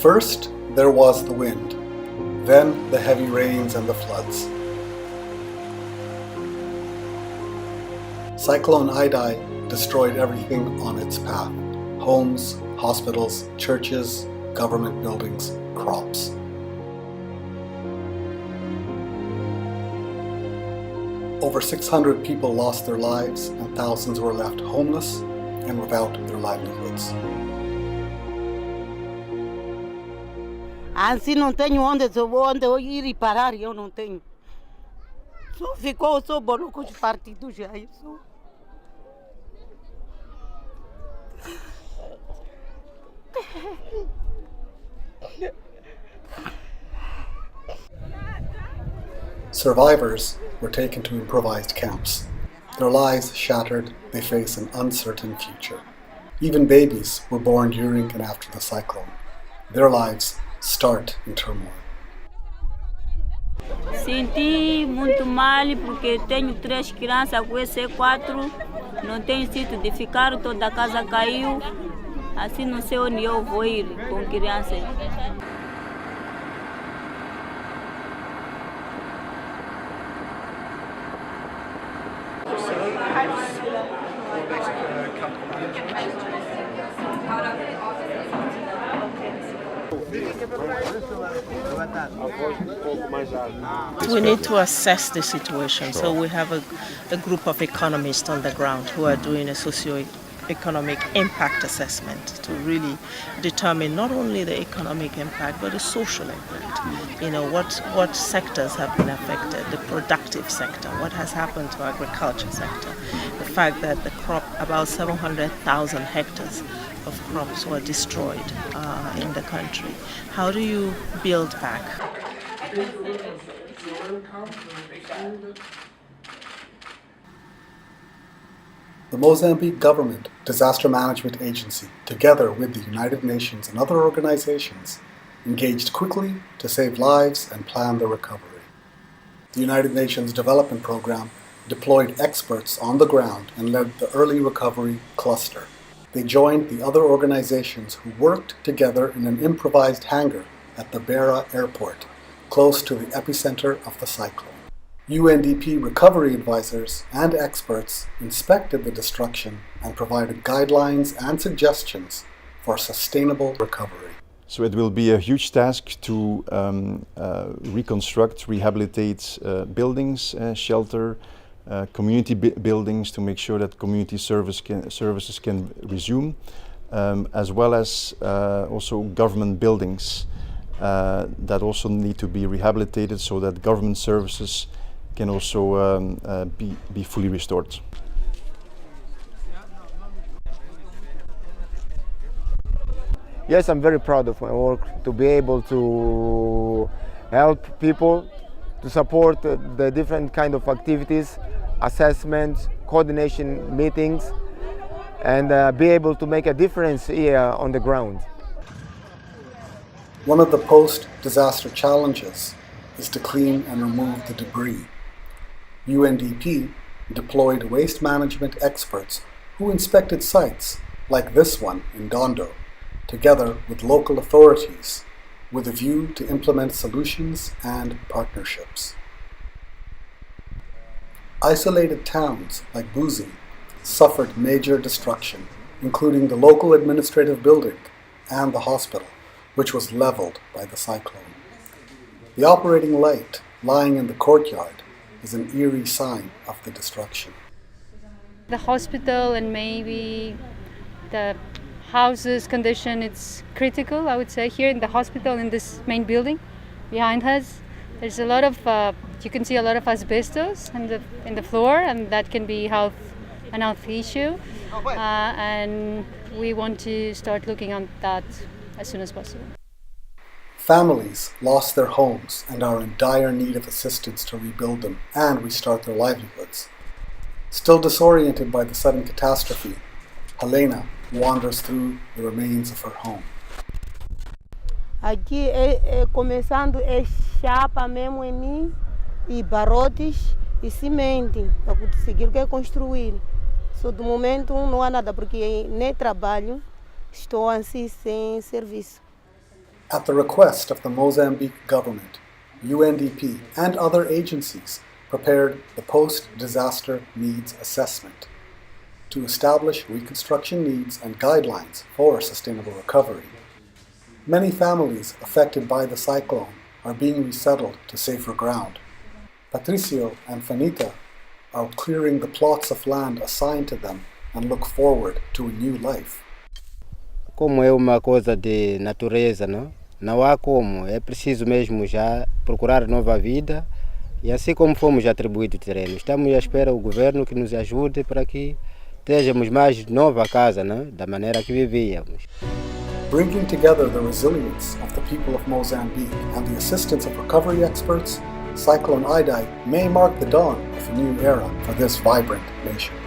First, there was the wind, then the heavy rains and the floods. Cyclone Idai destroyed everything on its path: homes, hospitals, churches, government buildings, crops. Over 600 people lost their lives and thousands were left homeless and without their livelihoods. Assim não tenho onde eu ir e parar, eu não tenho. Só ficou só blocos partidos já, isso. Survivors were taken to improvised camps. Their lives shattered, they face an uncertain future. Even babies were born during and after the cyclone. Their lives start in turmoil. Senti muito mal porque tenho 3 crianças com esse 4, não tenho sítio de ficar, toda a casa caiu, assim não sei onde eu vou ir com crianças. We need to assess the situation. So we have a group of economists on the ground who are doing a socio-economic impact assessment to really determine not only the economic impact but the social impact. You know, what sectors have been affected, the productive sector, what has happened to agriculture sector, the fact that the crop, about 700,000 hectares of crops were destroyed in the country. How do you build back? The Mozambique Government Disaster Management Agency, together with the United Nations and other organizations, engaged quickly to save lives and plan the recovery. The United Nations Development Program deployed experts on the ground and led the early recovery cluster. They joined the other organizations who worked together in an improvised hangar at the Beira airport, close to the epicenter of the cyclone. UNDP recovery advisors and experts inspected the destruction and provided guidelines and suggestions for sustainable recovery. So it will be a huge task to reconstruct, rehabilitate buildings, shelter, community buildings to make sure that community services can resume, as well as also government buildings that also need to be rehabilitated so that government services can also be fully restored. Yes, I'm very proud of my work, to be able to help people, to support the different kind of activities, assessments, coordination meetings, and be able to make a difference here on the ground. One of the post-disaster challenges is to clean and remove the debris. UNDP deployed waste management experts who inspected sites like this one in Dondo, together with local authorities, with a view to implement solutions and partnerships. Isolated towns like Buzi suffered major destruction, including the local administrative building and the hospital, which was leveled by the cyclone. The operating light lying in the courtyard is an eerie sign of the destruction. The hospital and maybe the houses condition, it's critical, I would say. Here in the hospital, in this main building behind us, there's a lot of, you can see a lot of asbestos in the floor, and that can be an health issue. And we want to start looking at that as soon as possible. Families lost their homes and are in dire need of assistance to rebuild them and restart their livelihoods. Still disoriented by the sudden catastrophe, Helena wanders through the remains of her home. Aqui começando chapa mesmo em mim e barrotes e cimento para conseguir construir. Só do momento não há nada porque nem trabalho, estou assim sem serviço. At the request of the Mozambique government, UNDP and other agencies prepared the Post-Disaster Needs Assessment to establish reconstruction needs and guidelines for sustainable recovery. Many families affected by the cyclone are being resettled to safer ground. Patricio and Fanita are clearing the plots of land assigned to them and look forward to a new life. Como é uma coisa de natureza, não há como, é preciso mesmo já procurar nova vida e assim como fomos atribuídos o terreno, estamos à espera do governo que nos ajude para que tenhamos mais nova casa, da maneira que vivíamos. Bringing together the resilience of the people of Mozambique and the assistance of recovery experts, Cyclone Idai may mark the dawn of a new era for this vibrant nation.